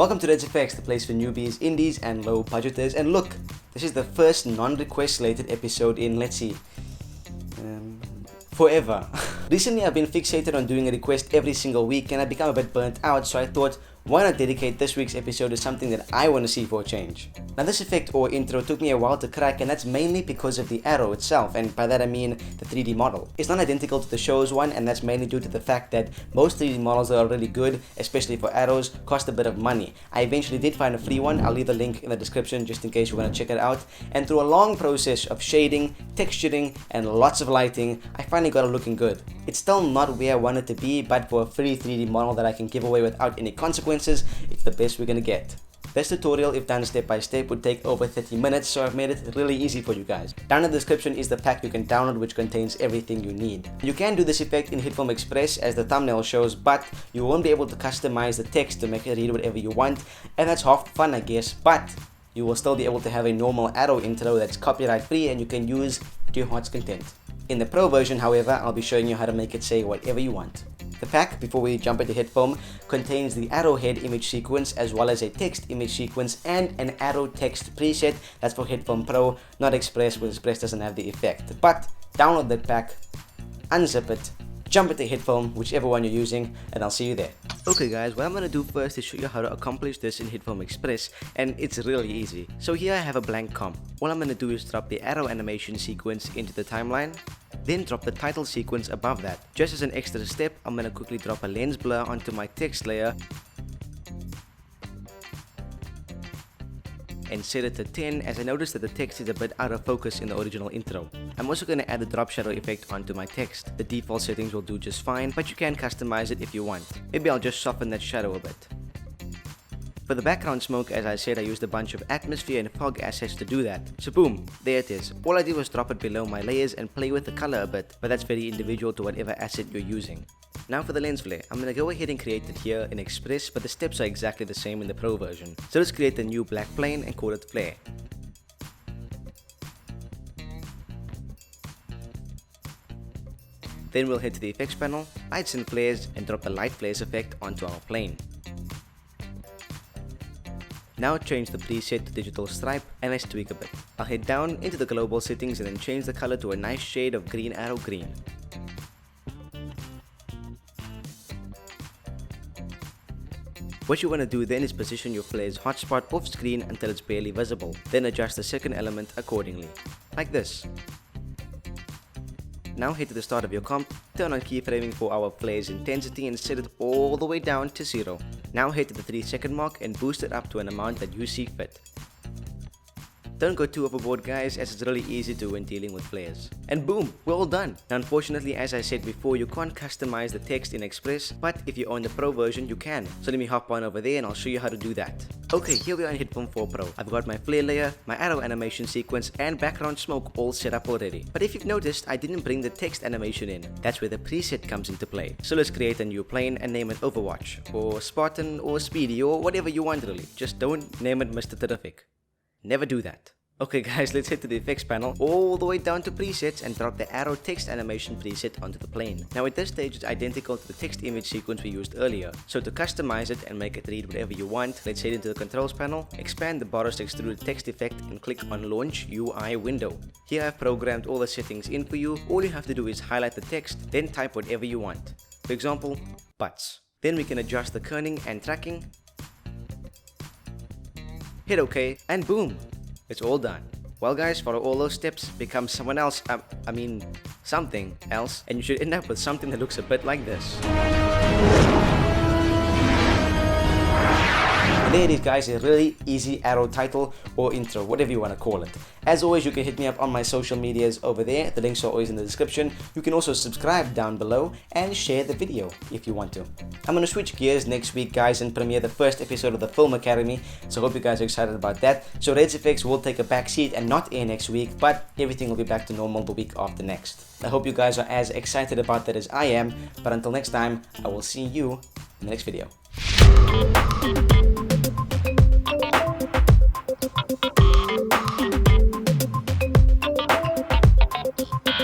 Welcome to Red Effects, the place for newbies, indies and low budgeters. And look, this is the first non-request related episode in, let's see, forever. Recently I've been fixated on doing a request every single week and I've become a bit burnt out, so I thought, why not dedicate this week's episode to something that I want to see for a change? Now this effect or intro took me a while to crack, and that's mainly because of the arrow itself, and by that I mean the 3D model. It's not identical to the show's one, and that's mainly due to the fact that most 3D models that are really good, especially for arrows, cost a bit of money. I eventually did find a free one. I'll leave the link in the description just in case you want to check it out, and through a long process of shading, texturing and lots of lighting, I finally got it looking good. It's still not where I want it to be, but for a free 3D model that I can give away without any consequences, it's the best we're gonna get. This tutorial, if done step by step, would take over 30 minutes, so I've made it really easy for you guys. Down in the description is the pack you can download, which contains everything you need. You can do this effect in HitFilm Express as the thumbnail shows, but you won't be able to customize the text to make it read whatever you want, and that's half the fun, I guess, but you will still be able to have a normal arrow intro that's copyright free and you can use to your heart's content. In the Pro version, however, I'll be showing you how to make it say whatever you want. The pack, before we jump into HitFilm, contains the arrowhead image sequence as well as a text image sequence and an arrow text preset. That's for HitFilm Pro, not Express, because Express doesn't have the effect. But download that pack, unzip it, jump into HitFilm, whichever one you're using, and I'll see you there. Okay guys, what I'm going to do first is show you how to accomplish this in HitFilm Express, and it's really easy. So here I have a blank comp. All I'm going to do is drop the arrow animation sequence into the timeline, then drop the title sequence above that. Just as an extra step, I'm going to quickly drop a lens blur onto my text layer and set it to 10, as I noticed that the text is a bit out of focus in the original intro. I'm also going to add a drop shadow effect onto my text. The default settings will do just fine, but you can customize it if you want. Maybe I'll just soften that shadow a bit. For the background smoke, as I said, I used a bunch of atmosphere and fog assets to do that. So boom, there it is. All I did was drop it below my layers and play with the color a bit, but that's very individual to whatever asset you're using. Now for the lens flare, I'm going to go ahead and create it here in Express, but the steps are exactly the same in the Pro version. So let's create a new black plane and call it flare. Then we'll head to the effects panel, lights and flares, and drop the light flares effect onto our plane. Now change the preset to digital stripe and let's tweak a bit. I'll head down into the global settings and then change the color to a nice shade of green arrow green. What you want to do then is position your flare's hotspot off screen until it's barely visible, then adjust the second element accordingly, like this. Now head to the start of your comp, turn on keyframing for our flare's intensity and set it all the way down to 0. Now head to the 3-second mark and boost it up to an amount that you see fit. Don't go too overboard guys, as it's really easy to when dealing with flares. And boom, we're all done. Now unfortunately, as I said before, you can't customize the text in Express, but if you own the Pro version you can. So let me hop on over there and I'll show you how to do that. Okay, here we are in HitFilm 4 Pro. I've got my flare layer, my arrow animation sequence and background smoke all set up already. But if you've noticed, I didn't bring the text animation in. That's where the preset comes into play. So let's create a new plane and name it Overwatch, or Spartan, or Speedy, or whatever you want really. Just don't name it Mr. Terrific. Never do that. Okay guys, let's head to the effects panel all the way down to presets and drop the arrow text animation preset onto the plane. Now at this stage it's identical to the text image sequence we used earlier. So to customize it and make it read whatever you want, let's head into the controls panel, expand the Boros extruded text effect and click on launch UI window. Here I've programmed all the settings in for you. All you have to do is highlight the text, then type whatever you want. For example, butts. Then we can adjust the kerning and tracking. Hit OK and boom! It's all done. Well guys, follow all those steps, become someone else, something else, and you should end up with something that looks a bit like this. And there it is guys, a really easy arrow title or intro, whatever you want to call it. As always, you can hit me up on my social medias over there, the links are always in the description. You can also subscribe down below and share the video if you want to. I'm going to switch gears next week guys and premiere the first episode of the Film Academy, so I hope you guys are excited about that. So Red Effects will take a back seat and not air next week, but everything will be back to normal the week after next. I hope you guys are as excited about that as I am, but until next time, I will see you in the next video.